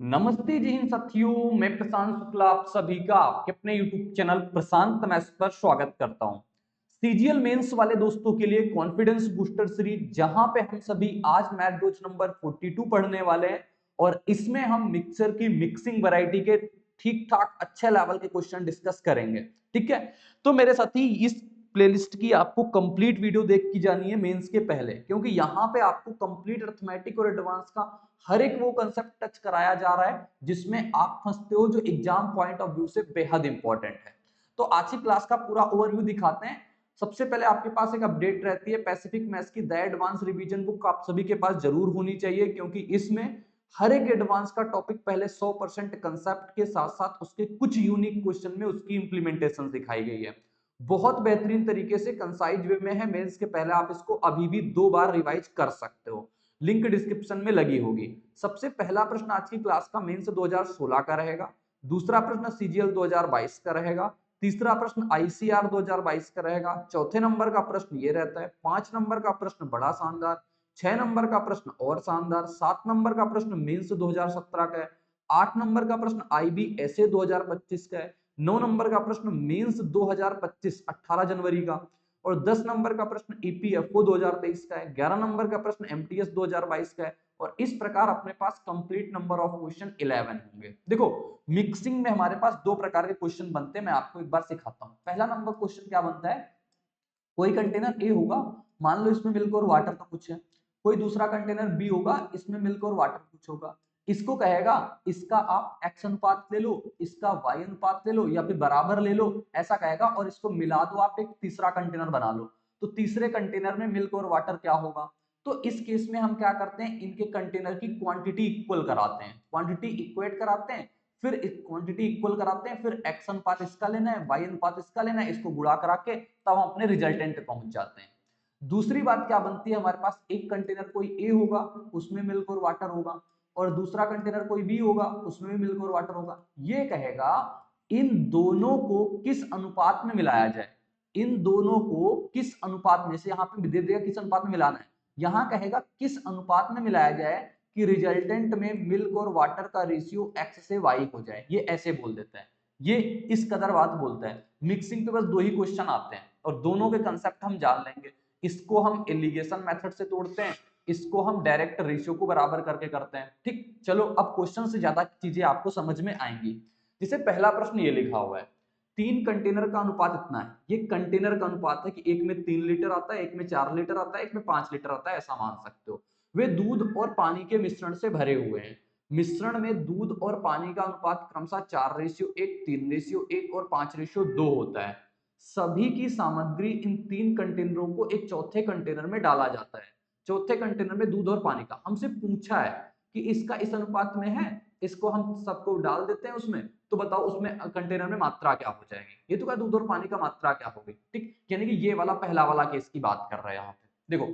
नमस्ते जी हिंद साथियों, मैं प्रशांत शुक्ला आप सभी का आपके अपने YouTube चैनल प्रशांत मैथ्स पर स्वागत करता हूं। सीजीएल मेंस वाले दोस्तों के लिए कॉन्फिडेंस बूस्टर सीरीज, जहां पे हम सभी आज मैथ डोज नंबर 42 पढ़ने वाले हैं और इसमें हम मिक्सर की मिक्सिंग वैरायटी के ठीक ठाक अच्छे लेवल के क्वेश्चन डिस्कस करेंगे। ठीक है, तो मेरे साथी इस प्लेलिस्ट की आपको कंप्लीट वीडियो देख की जानी है मेंस के पहले, क्योंकि यहाँ पे आपको कंप्लीट अरिथमेटिक और एडवांस का हर एक वो कंसेप्ट टच कराया जा रहा है जिसमें आप फंसते हो, जो एग्जाम पॉइंट ऑफ व्यू से बेहद इंपॉर्टेंट है। तो आज की क्लास का पूरा ओवरव्यू दिखाते हैं। सबसे पहले आपके पास एक अपडेट रहती है, पैसिफिक मैथ्स की द एडवांस रिवीजन बुक आप सभी के पास जरूर होनी चाहिए, क्योंकि इसमें हर एक एडवांस का टॉपिक पहले 100% कंसेप्ट के साथ साथ उसके कुछ यूनिक क्वेश्चन में उसकी इंप्लीमेंटेशन दिखाई गई है। बहुत बेहतरीन तरीके से कंसाइज वे में है। मेंस के पहले आप इसको अभी भी 2 बार रिवाइज कर सकते हो, लिंक डिस्क्रिप्शन में लगी होगी। सबसे पहला प्रश्न आज की क्लास का मेंस 2016 का रहेगा, दूसरा प्रश्न सीजीएल 2022 का रहेगा, तीसरा प्रश्न आईसीआर 2022 का रहेगा, चौथे नंबर का प्रश्न ये रहता है, 5 नंबर का प्रश्न बड़ा शानदार, 6 नंबर का प्रश्न और शानदार, 7 नंबर का प्रश्न मेंस 2017 का है, 8 नंबर का प्रश्न आईबी एसए 2025 का है, 9 नंबर का प्रश्न मेंस 2025 18 जनवरी का, और 10 नंबर का प्रश्न ईपीएफओ 2023 का है, 11 नंबर का प्रश्न एमटीएस 2022 का है, और इस प्रकार अपने पास कंप्लीट नंबर ऑफ क्वेश्चन 11 होंगे। देखो, मिक्सिंग में हमारे पास 2 प्रकार के क्वेश्चन बनते हैं, मैं आपको एक बार सिखाता हूं। पहला नंबर क्वेश्चन क्या बनता है, कोई कंटेनर ए होगा, मान लो इसमें मिल्क और वाटर का कुछ है, कोई दूसरा कंटेनर बी होगा, इसमें मिल्क और वाटर कुछ होगा। इसको कहेगा इसका आप एक्स अनुपात ले लो, इसका वाई अनुपात ले लो, या फिर बराबर ले लो, ऐसा कहेगा, और इसको मिला दो, आप एक तीसरा कंटेनर बना लो। तो तीसरे कंटेनर में मिल्क और वाटर क्या होगा। तो इस केस में हम क्या करते हैं, इनके कंटेनर की क्वांटिटी इक्वल कराते हैं, क्वांटिटी इक्वेट कराते हैं, फिर क्वांटिटी इक्वल कराते हैं, फिर एक्स अनुपात इसका लेना है, वाई अनुपात इसका लेना है, इसको गुणा करा के तब हम अपने रिजल्टेंट पे पहुंच जाते हैं। दूसरी बात क्या बनती है, हमारे पास एक कंटेनर कोई ए होगा, उसमें मिल्क और वाटर होगा, और दूसरा कंटेनर कोई बी होगा, उसमें भी मिल्क और वाटर होगा। ये कहेगा इन दोनों को किस अनुपात में मिलाया जाए, इन दोनों को किस अनुपात में, जैसे यहाँ पे दे देगा किस अनुपात में मिलाना है, यहाँ कहेगा किस अनुपात में मिलाया जाए कि रिजल्टेंट में मिल्क और वाटर का रेशियो एक्स से वाई हो जाए, ये ऐसे बोल देता है। ये इस कदर बात बोलता है। मिक्सिंग पे बस 2 ही क्वेश्चन आते हैं और दोनों के कंसेप्ट हम जान लेंगे। इसको हम एलिगेशन मेथड से तोड़ते हैं, इसको हम डायरेक्ट रेशियो को बराबर करके करते हैं। ठीक, चलो अब क्वेश्चन से ज्यादा चीजें आपको समझ में आएंगी। जैसे पहला प्रश्न ये लिखा हुआ है, 3 कंटेनर का अनुपात इतना है। ये कंटेनर का अनुपात है कि एक में 3 लीटर आता है, एक में 4 लीटर आता है, एक में 5 लीटर आता है, ऐसा मान सकते हो। वे दूध और पानी के मिश्रण से भरे हुए हैं। मिश्रण में दूध और पानी का अनुपात क्रमशः 4:1, 3:1 और 5:2 होता है। सभी की सामग्री इन 3 कंटेनरों को एक चौथे कंटेनर में डाला जाता है। चौथे कंटेनर में दूध और पानी का हमसे पूछा है कि इसका इस अनुपात में है, इसको हम सबको डाल देते हैं उसमें, तो बताओ उसमें कंटेनर में मात्रा क्या हो जाएगी। ये तो क्या, दूध और पानी का मात्रा क्या होगी। ठीक, यानी कि ये वाला पहला वाला केस की बात कर रहे हैं यहाँ पे। देखो,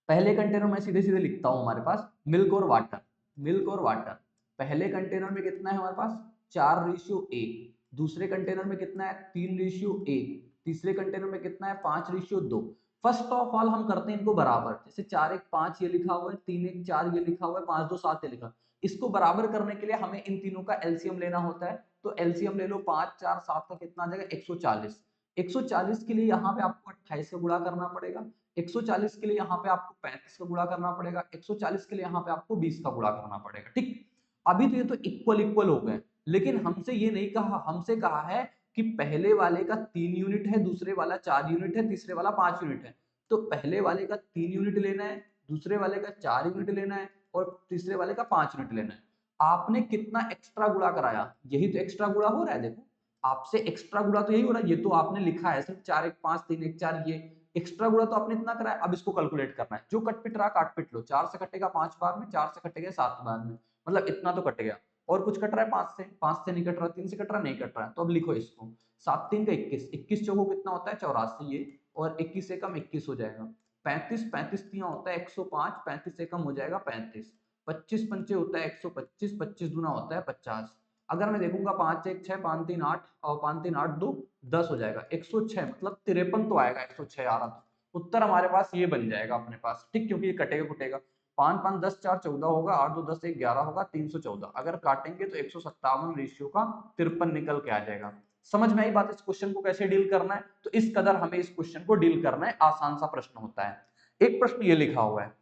पहले कंटेनर में सीधे सीधे लिखता हूं, हमारे पास मिल्क और वाटर, मिल्क और वाटर। पहले कंटेनर में कितना है हमारे पास, 4:1। दूसरे कंटेनर में कितना है, 3:1। तीसरे कंटेनर में कितना है, 5:2। फर्स्ट ऑफ ऑल हम करते हैं इनको बराबर। जैसे 4:1 5 ये लिखा हुआ है, 3:1 4 ये लिखा हुआ है, 5:2 7 ये लिखा। इसको बराबर करने के लिए हमें इन तीनों का एलसीएम लेना होता है। तो एलसीएम ले लो, 5 4 7 का कितना आ जाएगा, 140। 140 के लिए यहाँ पे आपको 28 का गुणा करना पड़ेगा, 140 के लिए यहाँ पे आपको 35 का गुणा करना पड़ेगा, 140 के लिए यहाँ पे आपको 20 का गुणा करना पड़ेगा। ठीक, अभी तो ये तो इक्वल इक्वल हो गए, लेकिन हमसे ये नहीं कहा, हमसे कहा है कि पहले वाले का 3 यूनिट है, दूसरे वाला 4 यूनिट है, तीसरे वाला 5 यूनिट है। तो पहले वाले का 3 यूनिट लेना है, दूसरे वाले का 4 यूनिट लेना है, और तीसरे वाले का 5 यूनिट लेना है। आपने कितना एक्स्ट्रा गुणा कराया, यही तो एक्स्ट्रा गुणा हो रहा है। देखो, आपसे एक्स्ट्रा गुणा तो यही हो रहा है, ये तो आपने लिखा है सिर्फ 4:1 5 3:1 4, ये एक्स्ट्रा गुणा तो आपने इतना करा है। अब इसको कैलकुलेट करना है, जो कट पिट रहा काट पिट लो। 4 से कटेगा 5 बार में, 4 से कटेगा 7 बार में, मतलब इतना तो कट गया। और कुछ कट रहा है 5 से नहीं कट रहा, 3 से कट रहा नहीं कट रहा है, तो अब लिखो इसको। 7 3 का 21, 21 चौको कितना होता है 84 ये, और 21 से कम 21 हो जाएगा। 35 35 तिया होता है 105, 35 से कम हो जाएगा 35। 25 पंचे होता है 125, 25 दूना होता है 50। अगर मैं देखूंगा 5 1 6 5 3 8 और 5 3 8 2 10 हो जाएगा, 106 मतलब 53 तो आएगा, 106 आ रहा था। उत्तर हमारे पास ये बन जाएगा अपने पास। ठीक, क्योंकि ये कटेगा कुटेगा। 5 5 10 4 14 होगा, 8 2 10 1 11 होगा, 314। अगर काटेंगे तो 157 रेशियो का 53 निकल के आ जाएगा। समझ में आई बात? इस क्वेश्चन को कैसे डील करना है, तो इस कदर हमें इस क्वेश्चन को डील करना है, आसान सा प्रश्न होता है। एक प्रश्न ये लिखा हुआ है,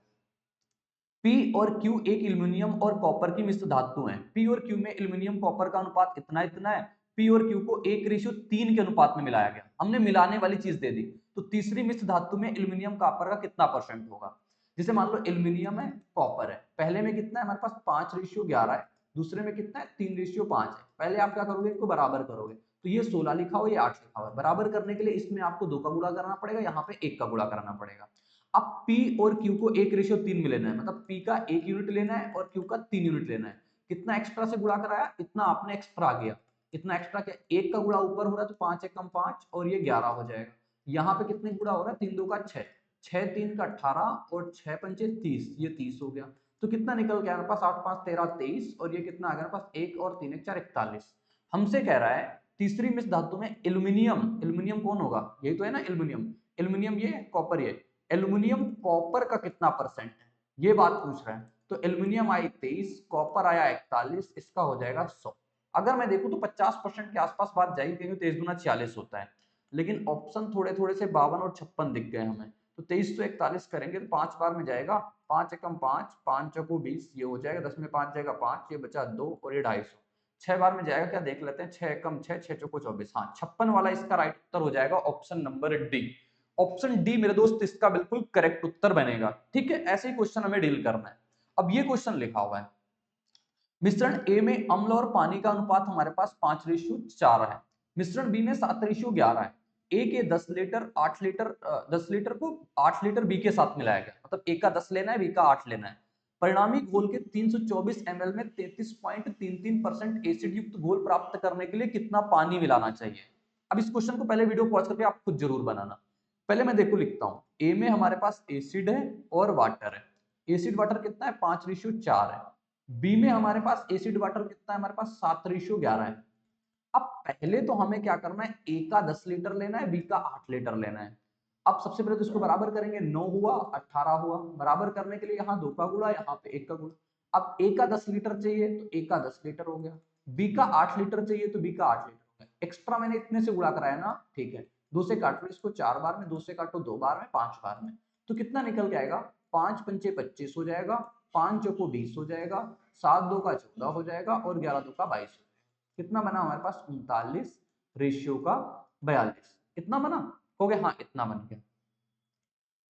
P और Q एक एल्यूमिनियम और कॉपर की मिश्र धातु हैं। P और Q में एल्यूमिनियम कॉपर का अनुपात इतना इतना है। P और Q को 1:3 के अनुपात में मिलाया गया। हमने मिलाने वाली चीज दे दी, तो तीसरी मिश्र धातु में एल्यूमिनियम कॉपर का कितना परसेंट होगा। जैसे मान लो एल्यूमिनियम है, कॉपर है, पहले में कितना है हमारे पास 5:11 है, दूसरे में कितना है 3:5 है। पहले आप क्या करोगे, इनको बराबर करोगे, तो ये 16 लिखा हो, ये 8 लिखा हो। बराबर करने के लिए इसमें आपको 2 का गुणा करना पड़ेगा, यहाँ पे 1 का गुणा करना पड़ेगा। अब P और Q को 1:3 में लेना है, मतलब P का 1 यूनिट लेना है और Q का 3 यूनिट लेना है। कितना एक्स्ट्रा से गुणा कराया, इतना आपने एक्स्ट्रा किया, इतना एक्स्ट्रा किया। 1 का गुणा ऊपर हो रहा है तो 5 1 5 और ये 11 हो जाएगा। यहाँ पे कितने गुणा हो रहा है, 3 2 का 6, 6 3 का 18 और 6 5 30, ये 30 हो गया। तो कितना निकल गया हमारे पास, 8 5 13 23, और ये कितना आ गया हमारे पास 1 और 3 1 4 41। हमसे कह रहा है तीसरी मिश्र धातु में एल्यूमिनियम, एल्यूमिनियम कौन होगा, यही तो है ना एल्यूमिनियम, एल्यूमिनियम ये, कॉपर ये, एल्यूमिनियम कॉपर का कितना परसेंट है, ये बात पूछ रहा है। तो एल्यूमिनियम आई 23, कॉपर आया 41, इसका हो जाएगा 100। अगर मैं देखूं तो 50% के आसपास बात जाएगी, क्योंकि 23 दूना 46 होता है, लेकिन ऑप्शन थोड़े थोड़े से 52 और 56 दिख गए हमें। तो 23 तो 41 करेंगे तो 5 बार में जाएगा, 5 एकम 5, 5 चौको 20, ये हो जाएगा, 10 में 5 जाएगा 5, ये बचा 2 और ये 250। 6 बार में जाएगा, क्या देख लेते हैं, 6 एकम 6, 6 चौको 24, हाँ 56 वाला इसका राइट उत्तर हो जाएगा, option number D. Option D मेरे दोस्त इसका बिल्कुल करेक्ट उत्तर बनेगा। ठीक है, ऐसे ही क्वेश्चन हमें डील करना है। अब ये क्वेश्चन लिखा हुआ है, मिश्रण ए में अम्ल और पानी का अनुपात हमारे पास 5:4 है, मिश्रण बी में 7:11 है। ए के 10 लीटर 8 लीटर 10 लीटर को 8 लीटर बी के साथ मिलाया गया, मतलब ए का 10 लेना है, बी का 8 लेना है। परिणामी घोल के 324 ml में 33.33% एसिड युक्त घोल प्राप्त करने के लिए कितना पानी मिलाना चाहिए। अब इस क्वेश्चन को पहले वीडियो पॉज करके आप खुद जरूर बनाना। पहले मैं देखो लिखता हूं, ए में हमारे पास एसिड है और वाटर है। एसिड वाटर कितना है, 5:4 है। बी में हमारे पास एसिड वाटर कितना है, हमारे पास 7:11 है। अब पहले तो हमें क्या करना है, ए का 10 लीटर लेना है, बी का 8 लीटर लेना है। अब सबसे पहले तो इसको बराबर करेंगे, 9 हुआ 18 हुआ। बराबर करने के लिए यहाँ 2 का गुणा, यहाँ पे 1 का गुणा। अब ए का 10 लीटर चाहिए तो ए का 10 लीटर हो गया, बी का 8 लीटर चाहिए तो बी का 8 लीटर हो गया। एक्स्ट्रा मैंने इतने से गुणा कराया ना, ठीक है। 2 से काटो इसको 4 बार में, 2 से काटो 2 बार में, 5 बार में, तो कितना निकल के आएगा, 5 पंचे 25 हो जाएगा, 5 चौको 20 हो जाएगा, 7 2 का 14 हो जाएगा और 11 2 का 22 हो जाएगा। कितना बना हमारे पास, 39 रेशियो का 42। इतना बना, हो गया, हाँ इतना बन गया।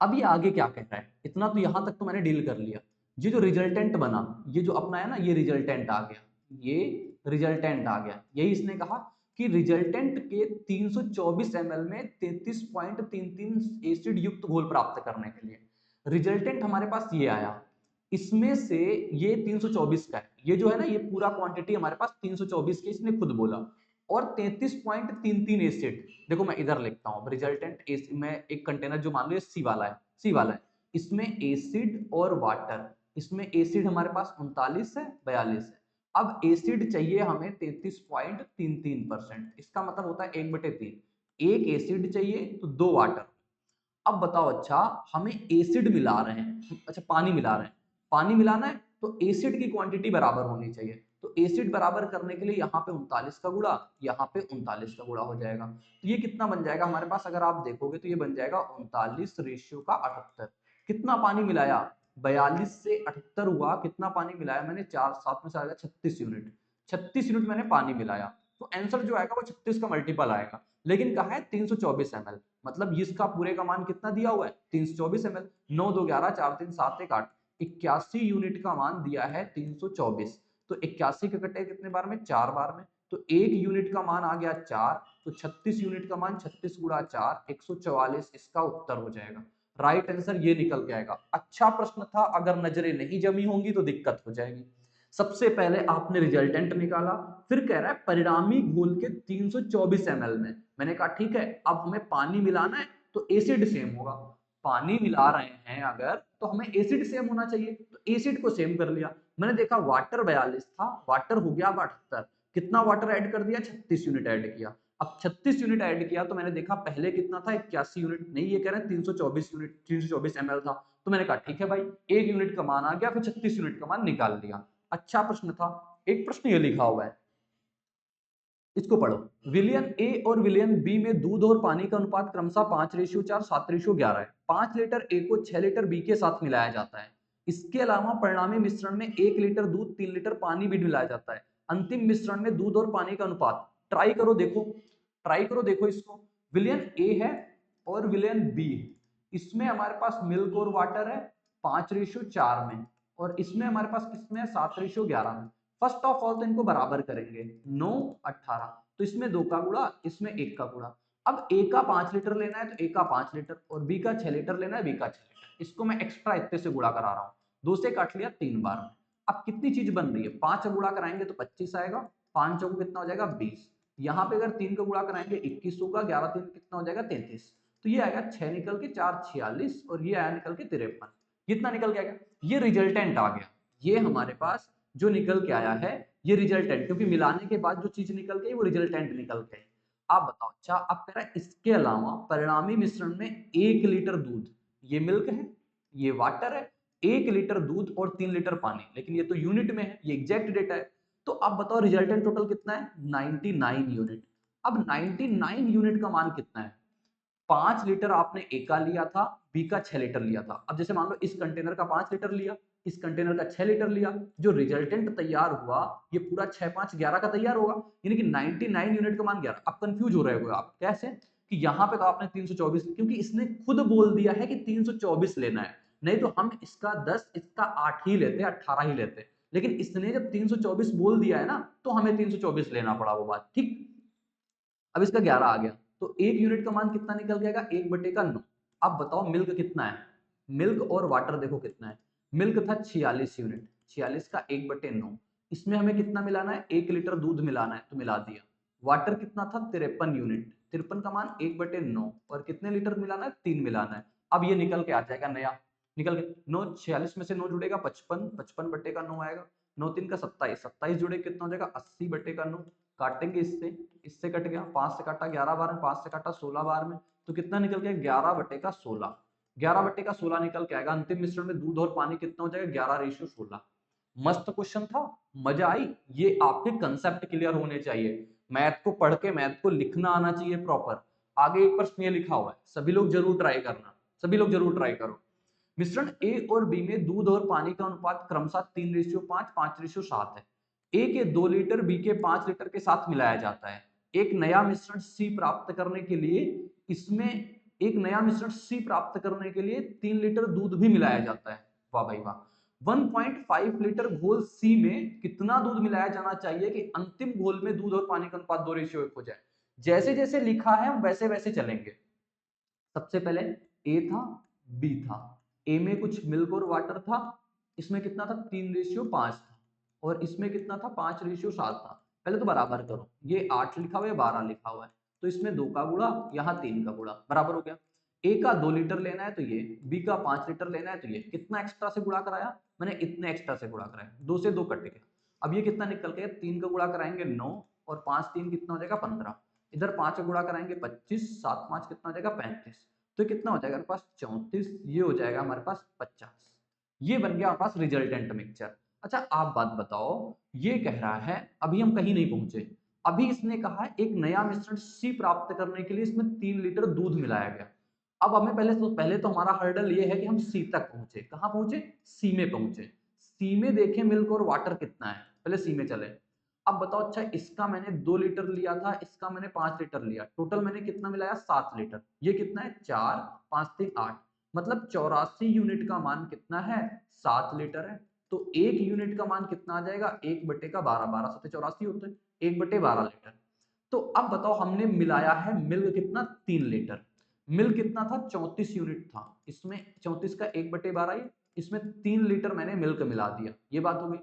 अब ये आगे क्या कह रहा है, इतना तो यहां तक तो मैंने डील कर लिया। ये जो रिजल्टेंट बना, ये जो अपना है ना, ये रिजल्टेंट आ गया, ये रिजल्टेंट आ गया। यही इसने कहा कि रिजल्टेंट के 324 ml में 33.33 एसिड युक्त घोल प्राप्त करने के लिए रिजल्टेंट हमारे पास ये आया। इसमें से ये 324 का है, ये जो है ना, ये पूरा क्वांटिटी हमारे पास 324 की इसने खुद बोला, और 33.33 एसिड। देखो मैं इधर लिखता हूं, रिजल्टेंट में एक कंटेनर जो मान लो ये सी वाला है, सी वाला है, इसमें एसिड और वाटर, इसमें एसिड हमारे पास 39 है, 42 है। अब एसिड चाहिए हमें 33.33%, इसका मतलब होता है 1/3, एक एसिड चाहिए तो 2 वाटर। अब बताओ, अच्छा हमें एसिड मिला रहे हैं, अच्छा पानी मिला रहे हैं, पानी मिलाना है तो एसिड की क्वांटिटी बराबर होनी चाहिए। तो एसिड बराबर करने के लिए यहाँ पे 39 का गुणा, यहाँ पे 39 का गुणा हो जाएगा। तो ये कितना बन जाएगा हमारे पास, अगर आप देखोगे तो ये बन जाएगा 39 रेशियो का 78। कितना पानी मिलाया, 42 से 78 हुआ, कितना पानी मिलाया मैंने, 4 7 में से आएगा 36 यूनिट, 36 यूनिट मैंने पानी मिलाया। तो आंसर जो आएगा वो 36 का मल्टीपल आएगा, लेकिन कहा है 324 ml, मतलब इसका पूरे का मान कितना दिया हुआ है, 324 ml। 9 2 11 4 3 7 1 8, 81 यूनिट का मान दिया है 324। तो 81 के कटे कितने बार में, 4 बार में, तो 1 यूनिट का मान आ गया 4, तो 36 यूनिट का मान 36 गुणा 4, 144 इसका उत्तर हो जाएगा। राइट आंसर ये निकल के आएगा। अच्छा प्रश्न था, अगर नजरें नहीं जमी होंगी तो दिक्कत हो जाएगी। सबसे पहले आपने रिजल्टेंट निकाला, फिर कह रहा है परिणामी घोल के 324 ml में। मैंने कहा ठीक है, अब हमें पानी मिलाना है तो एसिड सेम होगा, पानी मिला रहे हैं अगर तो हमें एसिड सेम होना चाहिए, तो एसिड को सेम कर लिया। मैंने देखा वाटर 42 था, वाटर हो गया 78, कितना वाटर ऐड कर दिया, 36 यूनिट ऐड किया। अब 36 यूनिट ऐड किया तो मैंने देखा पहले कितना था 81 यूनिट, नहीं ये कह रहे हैं 324 यूनिट, 324 ml था। तो मैंने कहा ठीक है भाई, 1 यूनिट का मान आ गया, फिर 36 यूनिट का मान निकाल लिया। अच्छा प्रश्न था। एक प्रश्न ये लिखा हुआ है, इसको पढ़ो। विलियन ए और विलियन बी में दूध और पानी का अनुपात क्रमशः 5:4, 7:11 है। 5 लीटर ए को 6 लीटर बी के साथ मिलाया जाता है। इसके अलावा परिणामी मिश्रण में 1 लीटर दूध, 3 लीटर पानी भी मिलाया जाता है। अंतिम मिश्रण में दूध और पानी का अनुपात ट्राई करो देखो, ट्राई करो देखो इसको। विलियन ए है और विलियन बी है। इसमें हमारे पास मिल्क और वाटर है 5:4 में, और इसमें हमारे पास किसमें है 7:11 में। फर्स्ट ऑफ ऑल तो इनको बराबर करेंगे, 9 18, तो इसमें 2 का गुणा, इसमें 1 का गुणा। अब ए का 5 लीटर लेना है तो ए का 5 लीटर, और बी का 6 लीटर लेना है, बी का 6 लीटर। इसको मैं एक्स्ट्रा इतने से गुणा करा रहा हूँ, 2 से काट लिया 3 बार में। अब कितनी चीज बन रही है, 5 गुणा कराएंगे तो 25 आएगा, 5 चौको कितना हो जाएगा 20। यहाँ पे अगर 3 का गुणा कराएंगे 21 होगा, 11 3 कितना हो जाएगा 33। तो ये आएगा 6 निकल के 4 46, और ये आया निकल के 53। कितना निकल के आ गया, ये रिजल्टेंट आ गया। ये हमारे पास जो निकल के आया है ये रिजल्टेंट, क्योंकि मिलाने के बाद जो चीज निकल गई वो रिजल्टेंट निकल गई। आप बताओ, अच्छा अब कह रहा है इसके अलावा परिणामी मिश्रण में 1 लीटर दूध, ये मिल्क है, ये वाटर है, 1 लीटर दूध और 3 लीटर पानी, लेकिन ये तो यूनिट में है, ये एग्जैक्ट डेटा है। तो अब बताओ रिजल्टेंट टोटल कितना है, 99 यूनिट। अब 99 यूनिट का मान कितना है, 5 लीटर आपने ए का लिया था, बी का 6 लीटर लिया था। अब जैसे मान लो इस कंटेनर का 5 लीटर लिया, इस कंटेनर का 6 लीटर लिया, जो रिजल्टेंट तैयार हुआ ये पूरा 6 5 11 का तैयार होगा, यानी कि 99 यूनिट का मान 11। अब कंफ्यूज हो रहे हो आप, कैसे कि यहाँ पे तो आपने 324, क्योंकि इसने खुद बोल दिया है कि 324 लेना है, नहीं तो हम इसका 10 इसका 8 ही लेते, 18 ही लेते। लेकिन इसने जब 324 बोल दिया है ना, तो हमें 324 लेना पड़ा, वो बात ठीक। अब इसका 11 आ गया, तो 1 यूनिट का मान कितना निकल जाएगा, 1/9। अब बताओ मिल्क कितना है, मिल्क और वाटर देखो कितना है। मिल्क था 46 यूनिट, 46 का 1/9। इसमें हमें कितना मिलाना है, 1 लीटर दूध मिलाना है, तो मिला दिया। वाटर कितना था 53 यूनिट, 53 का मान 1/9, और कितने लीटर मिलाना है, 3 मिलाना है। अब ये निकल के आ जाएगा नया, निकल के 9, 46 में से 9 जुड़ेगा 55, 55/9 आएगा। 9 3 का 27, 27 जुड़े कितना हो जाएगा 80/9। काटेंगे इससे, इससे कट गया, 5 से काटा 11 बार में, 5 से काटा 16 बार में, तो कितना निकल गया 11/16। 11/16 निकल के आएगा। अंतिम मिश्रण में दूध और पानी कितना हो जाएगा 11:16। मस्त क्वेश्चन था, मजा आई। ये आपके कंसेप्ट क्लियर होने चाहिए, मैथ को पढ़ के मैथ को लिखना आना चाहिए प्रॉपर। आगे एक प्रश्न ये लिखा हुआ है, सभी लोग जरूर ट्राई करना, सभी लोग जरूर ट्राई करो। मिश्रण ए और बी में दूध और पानी का अनुपात क्रमशः 3:5, 5:7 है। ए के 2 लीटर बी के 5 लीटर के साथ मिलाया जाता है। एक नया मिश्रण सी प्राप्त करने के लिए इसमें एक नया मिश्रण सी प्राप्त करने के लिए 3 लीटर दूध भी मिलाया जाता है। वाह भाई वाह। 1.5 लीटर घोल सी में कितना दूध मिलाया जाना चाहिए कि अंतिम घोल में दूध और पानी का अनुपात 2:1 हो जाए। जैसे जैसे लिखा है हम वैसे वैसे चलेंगे। सबसे पहले ए था, बी था, ए में कुछ मिल्क और वाटर था, इसमें कितना था 3:5 था, और इसमें कितना था 5:7 था। पहले तो बराबर करो, ये 8 लिखा हुआ है 12 लिखा हुआ है, तो इसमें 2 का गुणा, यहाँ 3 का गुणा, बराबर हो गया। ए का 2 लीटर लेना है तो ये, बी का 5 लीटर लेना है तो ये, कितना एक्स्ट्रा से गुणा कराया मैंने, इतने एक्स्ट्रा से गुणा कराया, 2 से 2 कट गया। अब ये कितना निकल गया, 3 का गुणा कराएंगे 9, और 5 3 कितना हो जाएगा 15। इधर 5 का गुणा कराएंगे 25, 7 5 कितना हो जाएगा 35, तो कितना हो जाएगा हमारे पास 34, ये हो जाएगा हमारे पास 50। ये बन गया हमारे पास रिजल्टेंट मिक्सचर। अच्छा आप बात बताओ, ये कह रहा है अभी हम कहीं नहीं पहुंचे, अभी इसने कहा है एक नया मिश्रण सी प्राप्त करने के लिए इसमें 3 लीटर दूध मिलाया गया। अब हमें पहले तो हमारा हर्डल ये है कि हम सी तक पहुंचे, कहां पहुंचे, सी में पहुंचे। सी में देखें मिल्क और वाटर कितना है, पहले सी में चले। अब बताओ, अच्छा इसका मैंने 2 लीटर लिया था, इसका मैंने 5 लीटर लिया, टोटल मैंने कितना मिलाया 7 लीटर। ये कितना है 4 5 3 8, मतलब 84 यूनिट का मान कितना है 7 लीटर है। तो 1 यूनिट का मान कितना आ जाएगा 1/12, 12 7 84 होते हैं, 1/12 लीटर। तो अब बताओ हमने मिलाया है मिल्क कितना 3 लीटर, मिल्क कितना था 34 यूनिट था, इसमें 34 का 1/12, इसमें 3 लीटर मैंने मिल्क मिला दिया, ये बात हो गई।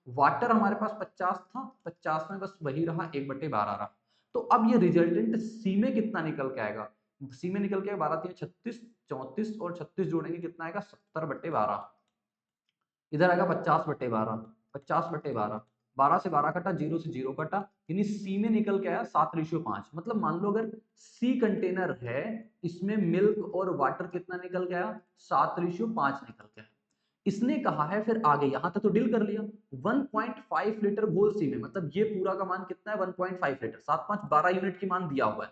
वाटर हमारे पास 50 था, 50 में बस वही रहा 1/12 रहा। तो अब ये रिजल्टेंट सी में कितना निकल के आएगा, सी में निकल के 12 3 36, 34 और 36 जोड़ेंगे कितना आएगा 70/12। इधर आएगा 50/12, 50/12 12 से 12 कटा, 0 से 0 कटा, यानी सी में निकल के आया 7:5। मतलब मान लो अगर सी कंटेनर है, इसमें मिल्क और वाटर कितना निकल के आया, 7:5 निकल के आया। इसने कहा है फिर आगे, यहां तक तो डील कर लिया, 1.5 लीटर घोल सी में, मतलब ये पूरा का मान कितना है 1.5 लीटर, 7 5 12 यूनिट की मान दिया हुआ है।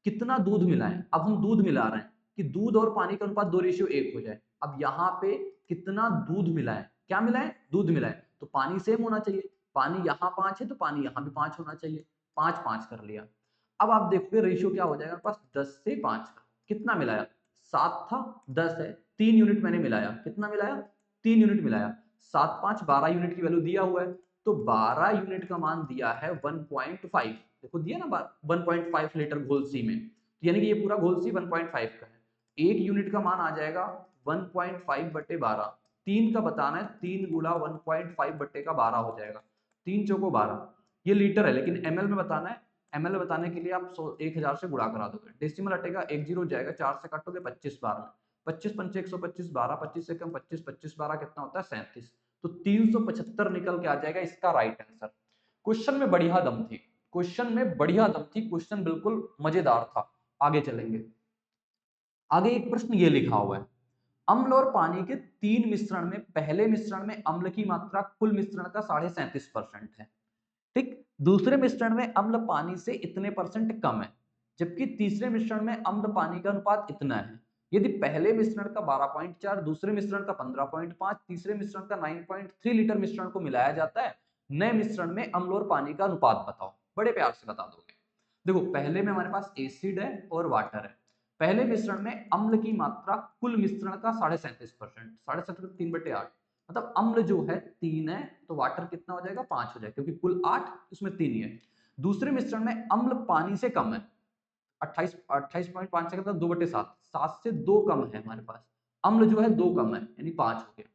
कितना दूध मिलाएं, अब हम दूध मिला रहे हैं कि दूध और पानी का अनुपात 2:1 हो जाए। अब यहाँ पे कितना दूध मिलाएं, क्या मिलाएं, दूध मिलाएं, तो पानी सेम होना चाहिए, पानी यहाँ 5 है तो पानी यहाँ भी 5 होना चाहिए, 5 5 कर लिया। अब आप देखोगे रेशियो क्या हो जाएगा, पास 10 से 5 का, कितना मिलाया, 7 था 10 है, 3 यूनिट मैंने मिलाया, कितना मिलाया, 3 यूनिट मिलाया, 7 5 12 यूनिट की वैल्यू दिया हुआ है, तो 12 यूनिट का मान दिया है 1.5, देखो दिया ना 1.5 लीटर घोल सी में, तो यानी कि ये पूरा घोल सी 1.5 का है, 1 यूनिट का मान आ जाएगा 1.5/12, 3 का बताना है, 3 गुणा 1.5/12 हो जाएगा, 3 चौको 12, ये लीटर है लेकिन एमएल में बताना है, एमएल में बताने के लिए आप 1000 से गुणा करा दोगे, डेसिमल हटेगा 1 0 हो जाएगा, 4 से काटोगे 25 बार में, 25 पंचे 125, 12 25 से कम 25, 25 12 कितना होता है 37, तो 375 निकल के आ जाएगा इसका राइट आंसर। क्वेश्चन में बढ़िया दम थी, क्वेश्चन में बढ़िया दम थी, क्वेश्चन बिल्कुल मजेदार था। आगे चलेंगे, आगे एक प्रश्न ये लिखा हुआ है, अम्ल और पानी के 3 मिश्रण में पहले मिश्रण में अम्ल की मात्रा कुल मिश्रण का 37.5% है, ठीक, दूसरे मिश्रण में अम्ल पानी से इतने परसेंट कम है, जबकि तीसरे मिश्रण में अम्ल पानी का अनुपात इतना है। यदि पहले मिश्रण का 12.4, दूसरे मिश्रण का 15.5, तीसरे मिश्रण का 9.3 लीटर मिश्रण को मिलाया जाता है, नए मिश्रण में अम्ल और पानी का अनुपात बताओ, बड़े प्यार से बता दोगे। देखो पहले में हमारे पास एसिड है और वाटर है, पहले मिश्रण में अम्ल की मात्रा कुल मिश्रण का 37.5%, 37 3/8, मतलब अम्ल जो है 3 है तो वाटर कितना हो जाएगा 5 हो जाएगा, क्योंकि कुल 8 उसमें 3 ही है। दूसरे मिश्रण में अम्ल पानी से कम है, 28.5 से मतलब 2/7, 7 से 2 कम है हमारे पास, अम्ल जो है 2 कम है यानी 5 हो गया।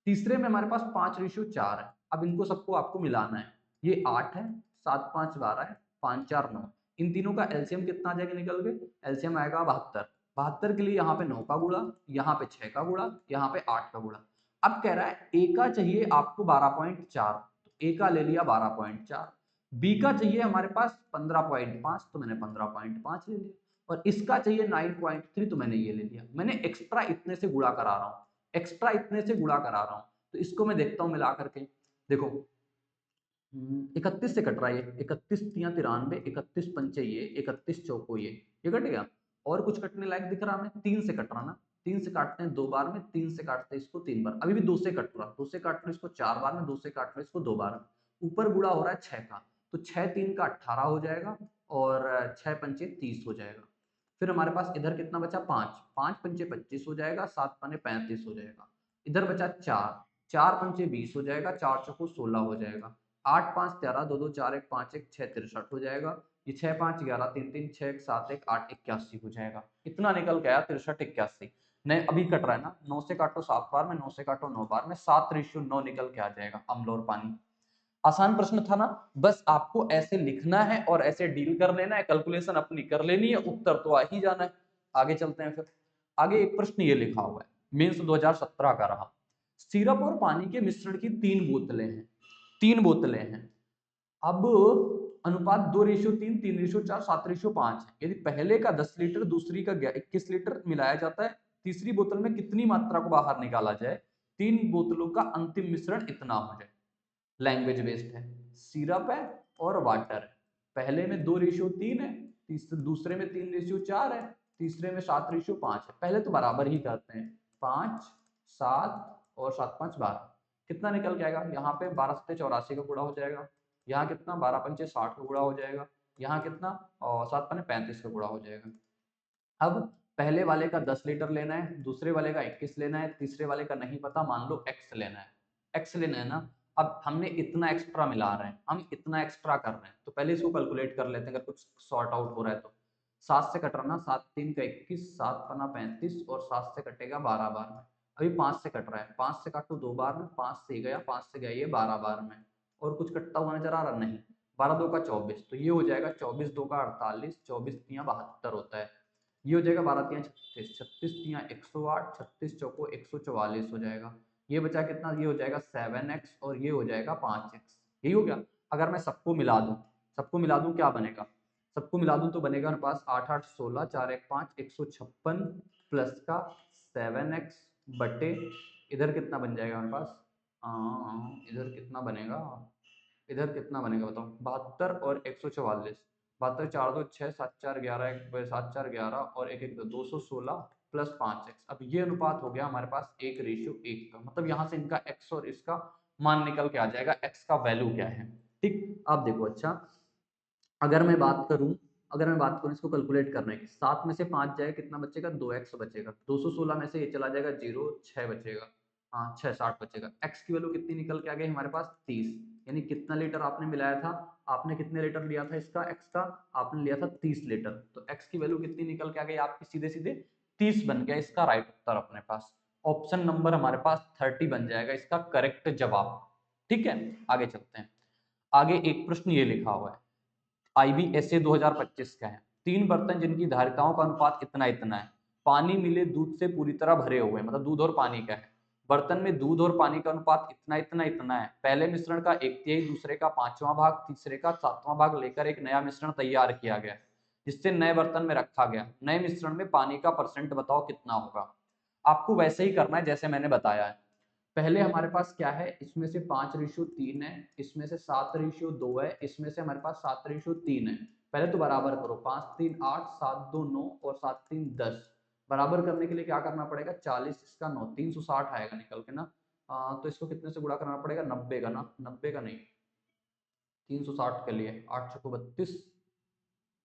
तीसरे में हमारे पास 5:4 है, अब इनको सबको आपको मिलाना है, ये 8 है, 7 5 12 है, 5 4 9, इन तीनों का एलसीएम कितना आ जाएगा निकल के, एलसीएम आएगा 72, 72 के लिए यहाँ पे 9 का गुणा, यहाँ पे 6 का गुणा, यहाँ पे 8 का गुणा। अब कह रहा है ए का चाहिए आपको 12.4, तो ए का ले लिया 12.4, बी का चाहिए हमारे पास 15.5, तो मैंने 15.5 ले लिया, और इसका चाहिए 9.3, तो मैंने ये ले लिया, मैंने एक्स्ट्रा इतने से गुणा करा रहा हूँ, एक्स्ट्रा इतने से गुणा करा रहा हूँ, तो इसको मैं देखता हूँ मिला करके, देखो 31 से कट रहा है, ये 31 तियां 93, 31 पंचे ये, 31 चौको ये कट गया, और कुछ कटने लायक दिख रहा हमें, 3 से कट रहा ना, 3 से काटते हैं 2 बार में, 3 से काटते हैं इसको 3 बार, अभी भी 2 से कट रहा, 2 से काट लो इसको 4 बार में, 2 से काट लो इसको 2 बार में, ऊपर गुणा हो रहा है 6 का, तो 6 3 का 18 हो जाएगा, और 6 पंचे 30 हो जाएगा। फिर हमारे पास इधर कितना बचा 5, 5 पंचे 25 हो जाएगा, 7 पने 35 हो जाएगा, इधर बचा 4, 4 पंचे 20 हो जाएगा, 4 चौको 16 हो जाएगा, 8 5 13, 2 2 4 1 5 1 6 63 हो जाएगा, ये 6 5 11 3 3 6 1 7 1 8 81 हो जाएगा, इतना निकल गया 63 81। नहीं अभी कट रहा है ना, 9 से काटो 7 बार में, 9 से काटो 9 बार में, 7:9 निकल के आ जाएगा अम्ल और पानी। आसान प्रश्न था ना, बस आपको ऐसे लिखना है और ऐसे डील कर लेना है, कैलकुलेशन अपनी कर लेनी है, उत्तर तो आ ही जाना है। आगे चलते हैं, फिर आगे एक प्रश्न ये लिखा हुआ है, मेंस 2017 का रहा, सिरप और पानी के मिश्रण की 3 बोतलें हैं, 3 बोतलें हैं, अब अनुपात 2:3, 3:4, 7:5 है, यदि पहले का 10 लीटर दूसरी का 21 लीटर मिलाया जाता है, तीसरी बोतल में कितनी मात्रा को बाहर निकाला जाए, 3 बोतलों का अंतिम मिश्रण इतना हो जाए। लैंग्वेज बेस्ड है, सिरप है और वाटर है, पहले में 2:3 है, दूसरे में 3:4 है, तीसरे में 7:5 है, पहले तो बराबर ही करते हैं, 5 7 और 7 5 12, कितना निकल के आएगा, यहाँ पे 12 7 84 का गुणा हो जाएगा, यहाँ कितना 12 पंचे 60 का गुणा हो जाएगा, यहाँ कितना और 7 पने 35 का गुणा हो जाएगा। अब पहले वाले का 10 लीटर लेना है, दूसरे वाले का 21 लेना है, तीसरे वाले का नहीं पता, मान लो x लेना है, x लेना है ना, अब हमने इतना एक्स्ट्रा मिला रहे हैं, हम इतना एक्स्ट्रा कर रहे हैं, तो पहले इसको कैलकुलेट कर लेते हैं, अगर कुछ सॉर्ट आउट हो रहा है तो 7 से कट रहा ना, 7 3 का 21, 7 पना 35, और 7 से कटेगा 12 बार में, अभी 5 से कट रहा है, 5 से काटो 2 बार में, 5 से गया, 5 से गया ये 12 बार में, और कुछ कटता हुआ नजर आ रहा नहीं, 12 2 का 24, तो ये हो जाएगा 24 2 का 48, 24 तियां 72 होता है, ये हो जाएगा 12 तियां 36, 36 तियां 108, 36 चौको 144 हो जाएगा, ये बचा कितना, ये हो जाएगा 7x और ये हो जाएगा 5x, यही हो गया। अगर मैं सबको मिला दूं क्या बनेगा, सबको मिला दूं तो बनेगा मेरे पास 8 8 16 4 1 5 156 प्लस का 7x बटे इधर कितना बन जाएगा मेरे पास, इधर कितना बनेगा, इधर कितना बनेगा बताओ, 72 और 144, 72 4 2 6 7 4 11 7 4 11 और 1 1 216 प्लस 5x। अब ये अनुपात हो गया हमारे पास 1:1 का, मतलब यहाँ से इनका x और इसका मान निकल के आ जाएगा, x का वैल्यू क्या है। ठीक, आप देखो। अच्छा, अगर मैं बात करूं इसको कैलकुलेट करने की, 7 में से 5 जाएगा कितना बचेगा, 2x बचेगा, 216 में से ये चला जाएगा 0, 6 बचेगा, हाँ 6 60 बचेगा। x की वैल्यू कितनी निकल के आ गई हमारे पास, 30। यानी कितना लीटर आपने मिलाया था, आपने कितने लीटर लिया था इसका, x का आपने लिया था 30 लीटर, तो x की वैल्यू कितनी निकल के आ गई आपकी, सीधे सीधे 30 बन गया इसका राइट उत्तर अपने पास। ऑप्शन नंबर हमारे पास 30 बन जाएगा इसका करेक्ट जवाब। ठीक है, आगे चलते हैं। आगे एक प्रश्न ये लिखा हुआ है, IBSA 2025 का है, 3 बर्तन जिनकी धारिताओं का अनुपात इतना इतना है, पानी मिले दूध से पूरी तरह भरे हुए, मतलब दूध और पानी का है, बर्तन में दूध और पानी का अनुपात इतना इतना इतना है, पहले मिश्रण का 1/3, दूसरे का 5वां भाग, तीसरे का 7वां भाग लेकर एक नया मिश्रण तैयार किया गया, जिससे नए बर्तन में रखा गया, नए मिश्रण में पानी का परसेंट बताओ कितना होगा। आपको वैसे ही करना है जैसे मैंने बताया है। पहले हमारे पास क्या है, इसमें से 5:3 है, इसमें से 7:2 है, इसमें से हमारे पास 7:3 है। पहले तो बराबर करो, 5 3 8 7 2 9 और 7 3 10। बराबर करने के लिए क्या करना पड़ेगा, 40 इसका 9, 360 आएगा निकल के ना। तो इसको कितने से गुणा करना पड़ेगा, 90 का ना, 90 का नहीं, 360 के लिए 8 चौको 32,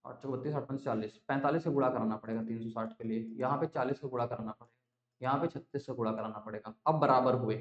8 चौको 32, 8 40, 45 से गुणा कराना पड़ेगा 360 के लिए, यहाँ पे 40 से गुणा कराना पड़ेगा, यहाँ पे 36 से गुणा कराना पड़ेगा। अब बराबर हुए,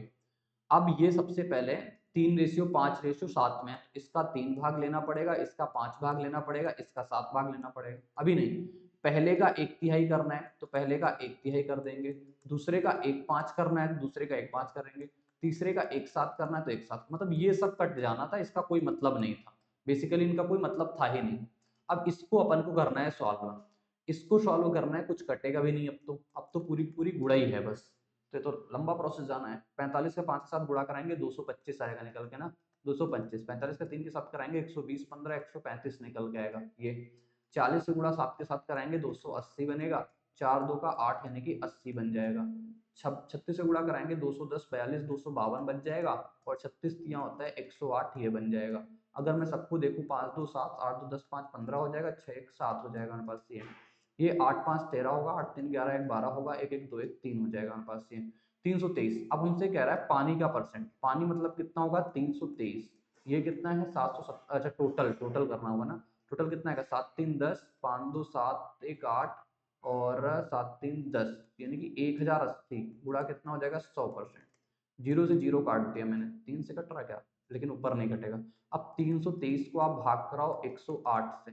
अब ये सबसे पहले 3:5:7 में, इसका 3 भाग लेना पड़ेगा, इसका 5 भाग लेना पड़ेगा, इसका 7 भाग लेना पड़ेगा। अभी नहीं, पहले का 1/3 करना है तो पहले का 1/3 कर देंगे, दूसरे का 1/5 करना है तो दूसरे का 1/5 करेंगे, तीसरे का 1/7 करना है तो 1/7, मतलब ये सब कट जाना था, इसका कोई मतलब नहीं था, बेसिकली इनका कोई मतलब था ही नहीं। अब इसको अपन को करना है सॉल्व, इसको सॉल्व करना है, कुछ कटेगा भी नहीं, अब तो पूरी पूरी गुड़ाई है बस। तो लंबा प्रोसेस जाना है। 45 का 5 के साथ गुणा कराएंगे 225 आएगा निकल के ना, 225, 45 का 3 के साथ कराएंगे 120, 15 135 निकल के आएगा ये। 40 से गुणा 7 के साथ कराएंगे 280 बनेगा, 4 2 का 8 यानी कि 80 बन जाएगा। 36 से गुणा कराएंगे 210, 42 252 बन जाएगा, और 36 यहाँ होता है 108, ये बन जाएगा। अगर मैं सबको देखूं, 5 2 7, 8 2 10, 5 15 हो जाएगा, 6 1 7 हो जाएगा मेरे पास ये 8 5 13 होगा, 8 3 11 1 12 होगा, 1 1 2 1 3 हो जाएगा हमारे पास ये 323। अब हमसे कह रहा है पानी का परसेंट, पानी मतलब कितना होगा 323, ये कितना है 770, अच्छा टोटल करना होगा ना, टोटल कितना है 7 3 10, 5 2 7 1 8 और 7 3 10, यानी कि 1080 गुणा कितना हो जाएगा 100%। जीरो से जीरो काट दिया मैंने, 3 से कट रहा क्या, लेकिन ऊपर नहीं कटेगा। अब 323 को आप भाग कराओ 108 से,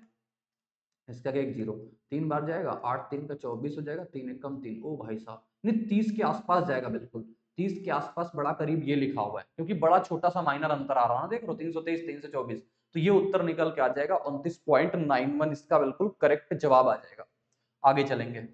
इसका क्या, एक जीरो, 3 बार जाएगा, 8 3 का 24 हो जाएगा, 3 1 कम 3, ओ भाई साहब, नहीं 30 के आसपास जाएगा, बिल्कुल 30 के आसपास, बड़ा करीब ये लिखा हुआ है, क्योंकि बड़ा छोटा सा माइनर अंतर आ रहा है ना, देख लो 323 324, तो ये उत्तर निकल के आ जाएगा 29.91, इसका बिल्कुल करेक्ट जवाब आ जाएगा। आगे चलेंगे,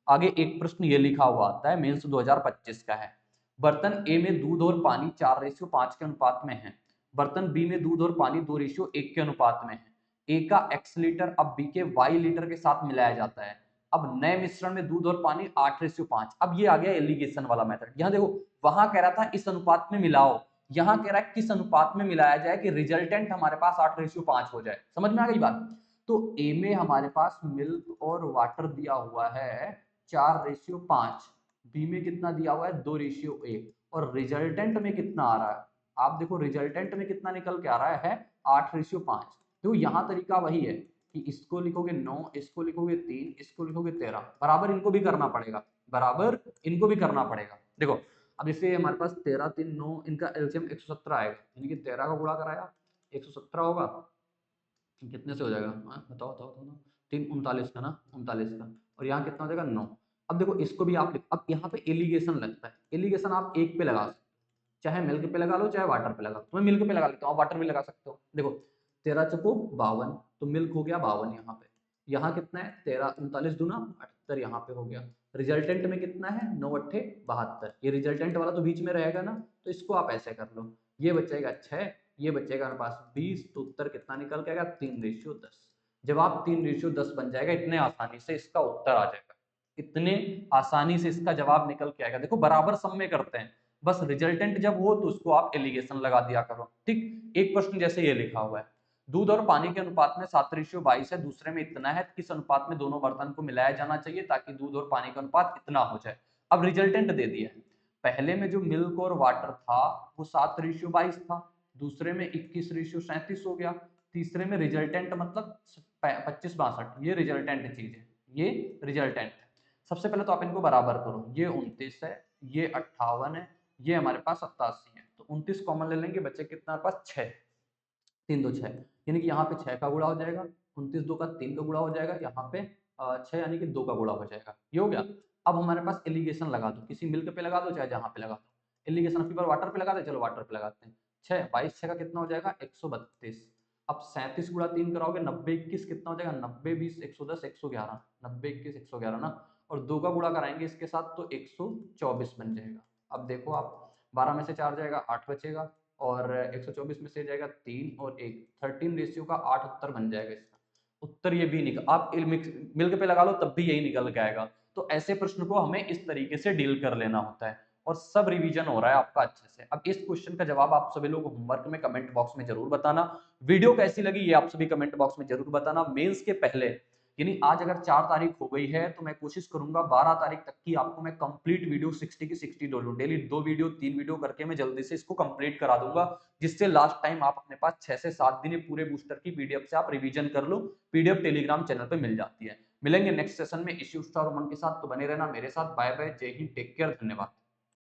आगे एक प्रश्न ये लिखा हुआ आता है, मेंस 2025 का है, बर्तन ए में दूध और पानी 4:5 के अनुपात में है, बर्तन बी में दूध और पानी 2:1 के अनुपात में है, ए का x लीटर अब बी के y लीटर के साथ मिलाया जाता है, अब नए मिश्रण में दूध और पानी 8:5। अब ये आ गया एलिगेशन वाला मेथड। यहाँ देखो, वहां कह रहा था इस अनुपात में मिलाओ, यहाँ कह रहा है किस अनुपात में मिलाया जाए कि रिजल्टेंट हमारे पास 8:5 हो जाए। समझ में आ गई बात। तो ए में हमारे पास मिल्क और वाटर दिया हुआ है 4:5, बी में कितना दिया हुआ है 2:1, और रिजल्टेंट में कितना आ रहा है, आप देखो रिजल्टेंट में कितना निकल के आ रहा है 8:5। तो यहाँ तरीका वही है कि इसको लिखोगे 9, इसको लिखोगे 3, इसको लिखोगे 13, बराबर इनको भी करना पड़ेगा, बराबर इनको भी करना पड़ेगा। देखो अब जैसे हमारे पास 13 3 9, इनका एलसीएम 117 आएगा, यानी कि 13 का गुणा कराया 117 होगा, कितने से हो जाएगा, बताओ बताओ बताओ, 3 39 का ना, 39 का, और यहाँ कितना हो जाएगा 9। अब देखो इसको भी आप अब यहाँ पे एलिगेशन लगता है, एलिगेशन आप एक पे लगा सकते हो, चाहे मिल्क पे लगा लो चाहे वाटर पे लगा लो, तो मैं मिल्क पे लगा लेता हूँ, आप वाटर भी लगा सकते हो। देखो 13 चको 52, तो मिल्क हो गया 52 यहाँ पे, यहाँ कितना है 13 39 दूना 78 यहाँ पे हो गया। रिजल्टेंट में कितना है 9 8 72, ये रिजल्टेंट वाला तो बीच में रहेगा ना, तो इसको आप ऐसे कर लो, ये बचेगा 6 ये बचेगा हमारे पास 20, तो उत्तर कितना निकल के आएगा 3:10। जवाब 3:10 बन जाएगा। इतने आसानी से इसका उत्तर आ जाएगा, इतने आसानी से इसका जवाब निकल के आएगा। देखो बराबर सम में करते हैं, बस रिजल्टेंट जब हो तो उसको आप एलिगेशन लगा दिया करो। ठीक, एक प्रश्न जैसे ये लिखा हुआ है, दूध और पानी के अनुपात में 7:22 है, दूसरे में इतना है, किस अनुपात में दोनों बर्तन को मिलाया जाना चाहिए ताकि दूध और पानी का अनुपात इतना हो जाए। अब रिजल्टेंट दे दिया है, पहले में जो मिल्क और वाटर था वो 7:22 था, दूसरे में 21:37 हो गया, तीसरे में रिजल्टेंट मतलब 25-62, ये रिजल्टेंट चीज है, ये रिजल्टेंट है। सबसे पहले तो आप इनको बराबर करो, ये 29 है, ये 58 है, ये हमारे पास 87 है, तो 29 कॉमन ले लेंगे, बच्चे कितना हमारे पास 6, 3 2 6, यानी कि यहाँ पे 6 का गुणा हो जाएगा, 29 2 का 3 का गुणा हो जाएगा, यहाँ पे 6 यानी कि 2 का गुणा हो जाएगा, ये हो गया। अब हमारे पास एलिगेशन लगा दो, किसी मिल्क पे लगा दो चाहे जहाँ पे लगा दो, एलिगेशन अब की बार वाटर पे लगा दे, चलो वाटर पे लगाते हैं। 6 22 6 का कितना हो जाएगा 132। अब 37 गुणा 3 कराओगे 90 21 कितना हो जाएगा 90 20 110 111, 90 21 111 ना, और 2 का गुणा कराएंगे इसके साथ तो 124 बन जाएगा। अब देखो आप 12 में से 4 जाएगा 8 बचेगा, और 124 में से जाएगा 3 और 1, 13 रेशियो का 8 उत्तर बन जाएगा इसका। उत्तर ये भी निकल, आप मिल्क पे लगा लो तब भी यही निकल के आएगा। तो ऐसे प्रश्न को हमें इस तरीके से डील कर लेना होता है, और सब रिवीजन हो रहा है आपका अच्छे से। अब इस क्वेश्चन का जवाब आप सभी लोग होमवर्क में कमेंट बॉक्स में जरूर बताना। वीडियो कैसी लगी ये आप सभी कमेंट बॉक्स में जरूर बताना। मेंस के पहले, यानी आज अगर 4 तारीख हो गई है तो मैं कोशिश करूंगा 12 तारीख तक की आपको मैं कंप्लीट वीडियो 60 की 60 डालूं, डेली 2 वीडियो 3 वीडियो करके मैं जल्दी से इसको कंप्लीट करा दूंगा, जिससे लास्ट टाइम आप अपने पास 6 से 7 दिन पूरे बूस्टर की पीडीएफ से आप रिवीजन कर लो। पीडीएफ टेलीग्राम चैनल पे मिल जाती है। मिलेंगे नेक्स्ट सेशन में इसी उत्साह और उमंग के साथ, तो बने रहना मेरे साथ। बाय बाय, जय हिंद, टेक केयर, धन्यवाद।